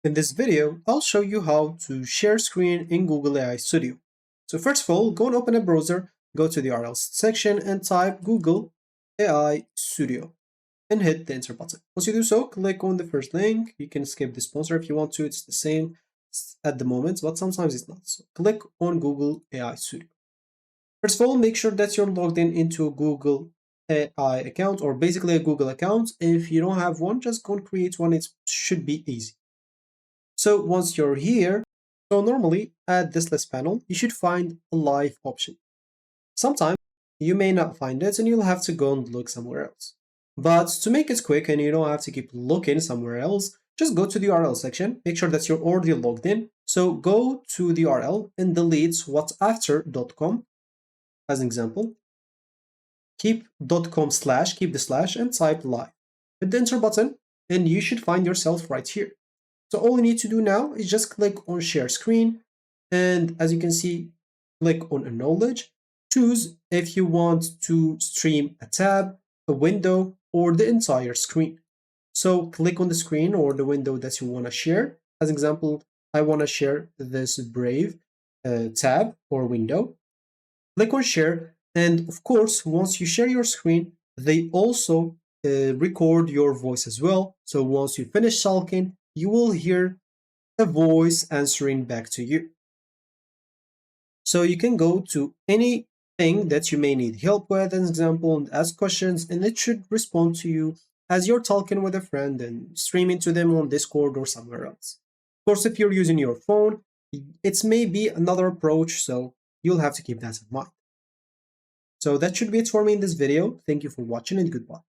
In this video, I'll show you how to share screen in Google AI Studio. So first of all, go and open a browser, go to the URL section and type Google AI Studio and hit the enter button. Once you do so, click on the first link. You can skip the sponsor if you want to. It's the same at the moment, but sometimes it's not. So click on Google AI Studio. First of all, make sure that you're logged in into a Google AI account or basically a Google account. If you don't have one, just go and create one. It should be easy. So once you're here, so normally at this list panel, you should find a live option. Sometimes you may not find it and you'll have to go and look somewhere else. But to make it quick and you don't have to keep looking somewhere else, just go to the URL section, make sure that you're already logged in. So go to the URL and delete whatsafter.com as an example. Keep .com/, keep the slash and type live. Hit the enter button and you should find yourself right here. So all you need to do now is just click on share screen. And as you can see, click on acknowledge. Choose if you want to stream a tab, a window, or the entire screen. So click on the screen or the window that you want to share. As an example, I want to share this Brave tab or window. Click on share. And of course, once you share your screen, they also record your voice as well. So once you finish talking, you will hear a voice answering back to you. So you can go to anything that you may need help with, as an example, and ask questions, and it should respond to you as you're talking with a friend and streaming to them on Discord or somewhere else. Of course, if you're using your phone, it's maybe another approach, so you'll have to keep that in mind. So that should be it for me in this video. Thank you for watching and goodbye.